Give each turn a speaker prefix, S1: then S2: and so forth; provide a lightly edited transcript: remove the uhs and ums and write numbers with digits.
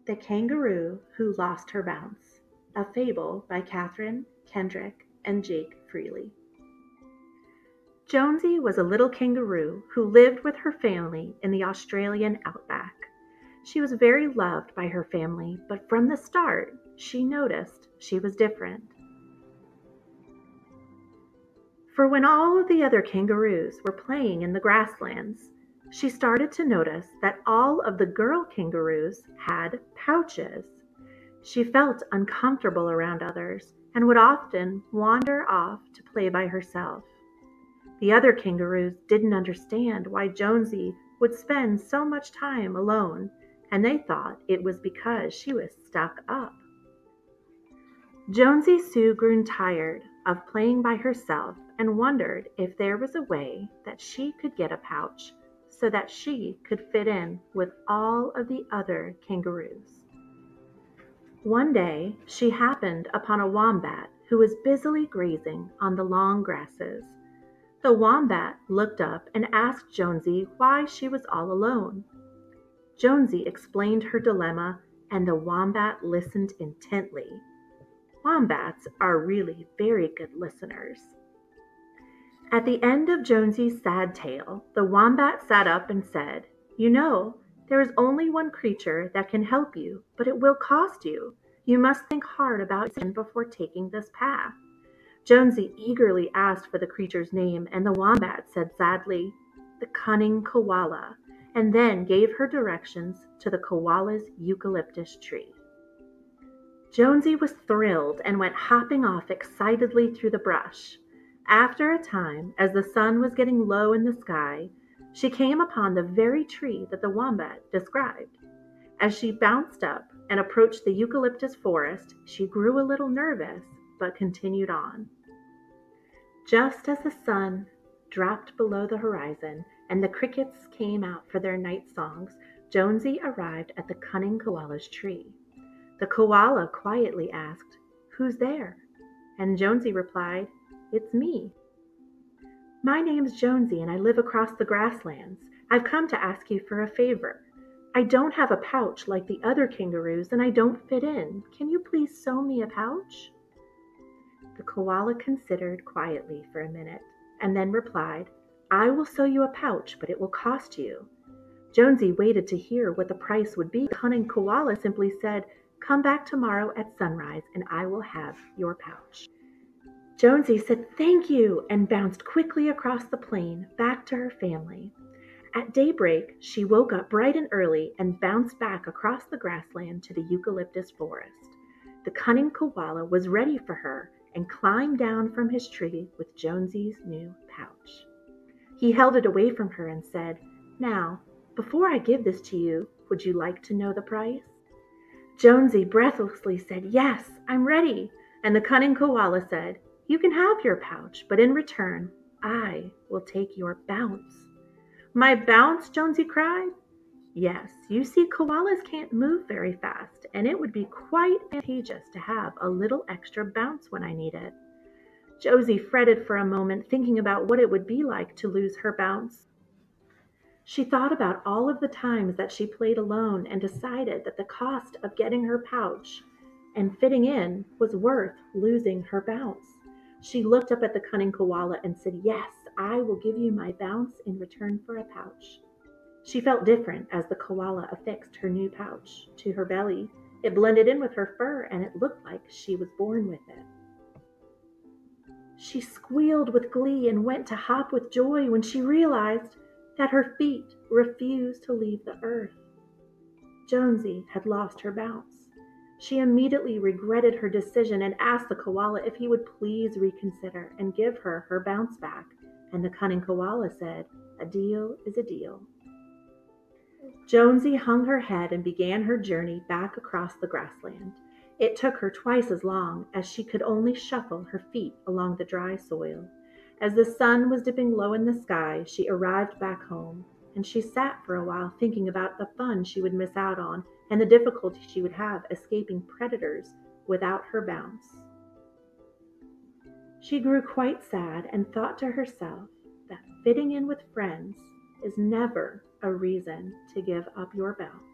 S1: The Kangaroo Who Lost Her Bounce, a fable by Katherine, Kendrick, and Jake Freely. Jonesy was a little kangaroo who lived with her family in the Australian outback. She was very loved by her family, but from the start, she noticed she was different. For when all of the other kangaroos were playing in the grasslands, she started to notice that all of the girl kangaroos had pouches. She felt uncomfortable around others and would often wander off to play by herself. The other kangaroos didn't understand why Jonesy would spend so much time alone, and they thought it was because she was stuck up. Jonesy soon grew tired of playing by herself and wondered if there was a way that she could get a pouch so that she could fit in with all of the other kangaroos. One day, she happened upon a wombat who was busily grazing on the long grasses. The wombat looked up and asked Jonesy why she was all alone. Jonesy explained her dilemma, and the wombat listened intently. Wombats are really very good listeners. At the end of Jonesy's sad tale, the wombat sat up and said, "You know, there is only one creature that can help you, but it will cost you. You must think hard about it before taking this path." Jonesy eagerly asked for the creature's name, and the wombat said sadly, "The cunning koala," and then gave her directions to the koala's eucalyptus tree. Jonesy was thrilled and went hopping off excitedly through the brush. After a time, as the sun was getting low in the sky, she came upon the very tree that the wombat described. As she bounced up and approached the eucalyptus forest, she grew a little nervous, but continued on. Just as the sun dropped below the horizon and the crickets came out for their night songs, Jonesy arrived at the cunning koala's tree. The koala quietly asked, "Who's there?" And Jonesy replied, "It's me. My name's Jonesy and I live across the grasslands. I've come to ask you for a favor. I don't have a pouch like the other kangaroos and I don't fit in. Can you please sew me a pouch?" The koala considered quietly for a minute and then replied, "I will sew you a pouch, but it will cost you." Jonesy waited to hear what the price would be. The cunning koala simply said, "Come back tomorrow at sunrise and I will have your pouch." Jonesy said thank you and bounced quickly across the plain back to her family. At daybreak, she woke up bright and early and bounced back across the grassland to the eucalyptus forest. The cunning koala was ready for her and climbed down from his tree with Jonesy's new pouch. He held it away from her and said, "Now, before I give this to you, would you like to know the price?" Jonesy breathlessly said, "Yes, I'm ready." And the cunning koala said, "You can have your pouch, but in return, I will take your bounce." "My bounce?" Jonesy cried. "Yes, you see, koalas can't move very fast, and it would be quite advantageous to have a little extra bounce when I need it." Jonesy fretted for a moment, thinking about what it would be like to lose her bounce. She thought about all of the times that she played alone and decided that the cost of getting her pouch and fitting in was worth losing her bounce. She looked up at the cunning koala and said, "Yes, I will give you my bounce in return for a pouch." She felt different as the koala affixed her new pouch to her belly. It blended in with her fur and it looked like she was born with it. She squealed with glee and went to hop with joy when she realized that her feet refused to leave the earth. Jonesy had lost her bounce. She immediately regretted her decision and asked the koala if he would please reconsider and give her her bounce back. And the cunning koala said, "A deal is a deal." Jonesy hung her head and began her journey back across the grassland. It took her twice as long, as she could only shuffle her feet along the dry soil. As the sun was dipping low in the sky, she arrived back home, and she sat for a while thinking about the fun she would miss out on and the difficulty she would have escaping predators without her bounce. She grew quite sad and thought to herself that fitting in with friends is never a reason to give up your bounce.